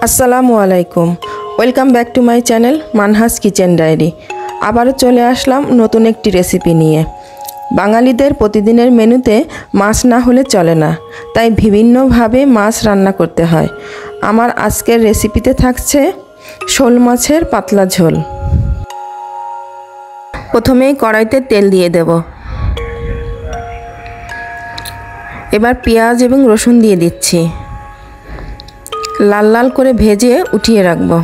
আসসালামু আলাইকুম, welcome back to my channel Manhas kitchen diary. আবারও চলে আসলাম নতুন একটি রেসিপি নিয়ে। বাঙালিদের প্রতিদিনের মেনুতে মাছ না হলে চলে না, তাই বিভিন্নভাবে মাছ রান্না করতে হয়। আমার আজকের রেসিপিতে থাকছে শোল মাছের পাতলা ঝোল। প্রথমেই কড়াইতে তেল দিয়ে দেব। এবার পেঁয়াজ এবং রসুন দিয়ে দিচ্ছি। লাল লাল করে ভেজে উঠিয়ে রাখবো।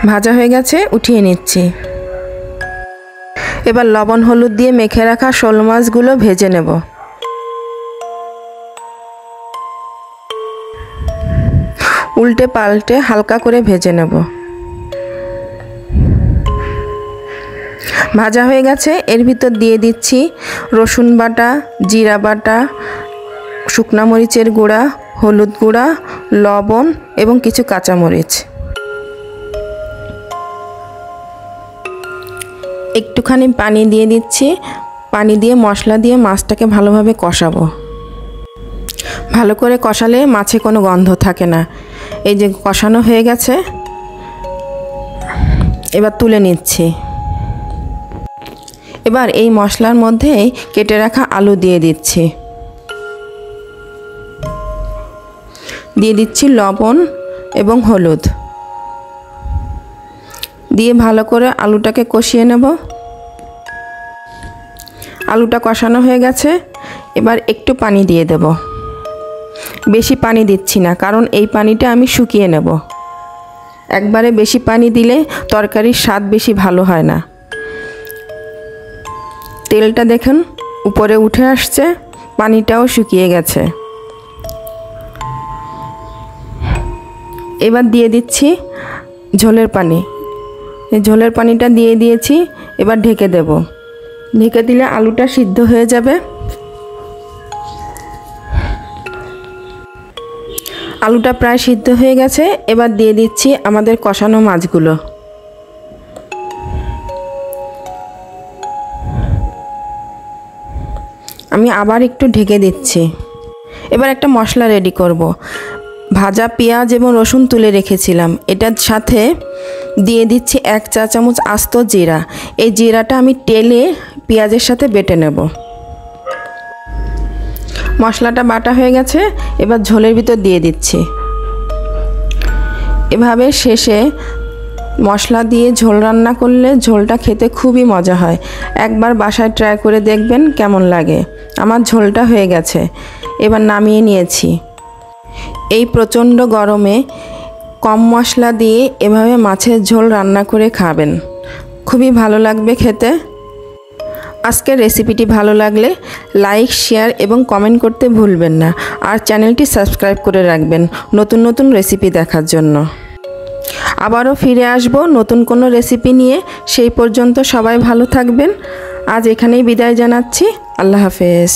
ভাজা হয়ে গেছে, উঠিয়ে নিচ্ছি। এবার লবণ হলুদ দিয়ে মেখে রাখা শোল মাছগুলো ভেজে নেব। উল্টে পাল্টে হালকা করে ভেজে নেব। ভাজা হয়ে গেছে, এর ভিতর দিয়ে দিচ্ছি রসুন বাটা, জিরা বাটা, শুকনা মরিচের গুঁড়া, হলুদ গুঁড়া, লবণ এবং কিছু কাঁচামরিচ। একটুখানি পানি দিয়ে দিচ্ছি। পানি দিয়ে মশলা দিয়ে মাছটাকে ভালোভাবে কষাবো। ভালো করে কষালে মাছে কোনো গন্ধ থাকে না। এই যে কষানো হয়ে গেছে, এবার তুলে নিচ্ছি। এবার এই মশলার মধ্যে কেটে রাখা আলু দিয়ে দিচ্ছি। দিয়ে দিচ্ছি লবণ এবং হলুদ দিয়ে ভালো করে আলুটাকে কষিয়ে নেব। আলুটা কষানো হয়ে গেছে, এবার একটু পানি দিয়ে দেব। বেশি পানি দিচ্ছি না, কারণ এই পানিটা আমি শুকিয়ে নেব। একবারে বেশি পানি দিলে তরকারির স্বাদ বেশি ভালো হয় না। তেলটা দেখুন উপরে উঠে আসছে, পানিটাও শুকিয়ে গেছে। এবার দিয়ে দিচ্ছি ঝোলের পানি। এই ঝোলের পানিটা দিয়ে দিয়েছি। এবার ঢেকে দেব। ঢেকে দিলে আলুটা সিদ্ধ হয়ে যাবে। আলুটা প্রায় সিদ্ধ হয়ে গেছে। এবার দিয়ে দিচ্ছি আমাদের কষানো মাছগুলো। আমি আবার একটু ঢেকে দিচ্ছি। এবার একটা মশলা রেডি করব। ভাজা পেঁয়াজ এবং রসুন তুলে রেখেছিলাম, এটার সাথে দিয়ে দিচ্ছি 1 চা চামচ আস্ত জিরা। এই জিরাটা আমি তেলে পেঁয়াজের সাথে বেটে নেব। মশলাটা বাটা হয়ে গেছে, এবার ঝোলের ভিতর দিয়ে দিচ্ছি। এভাবে শেষে মশলা দিয়ে ঝোল রান্না করলে ঝোলটা খেতে খুবই মজা হয়। একবার বাসায় ট্রাই করে দেখবেন কেমন লাগে। আমার ঝোলটা হয়ে গেছে, এবার নামিয়ে নিয়েছি। এই প্রচণ্ড গরমে কম মশলা দিয়ে এভাবে মাছের ঝোল রান্না করে খাবেন, খুবই ভালো লাগবে খেতে। আজকের রেসিপিটি ভালো লাগলে লাইক, শেয়ার এবং কমেন্ট করতে ভুলবেন না। আর চ্যানেলটি সাবস্ক্রাইব করে রাখবেন নতুন নতুন রেসিপি দেখার জন্য। আবারও ফিরে আসব নতুন কোনো রেসিপি নিয়ে। সেই পর্যন্ত সবাই ভালো থাকবেন। আজ এখানেই বিদায় জানাচ্ছি। আল্লাহ হাফেজ।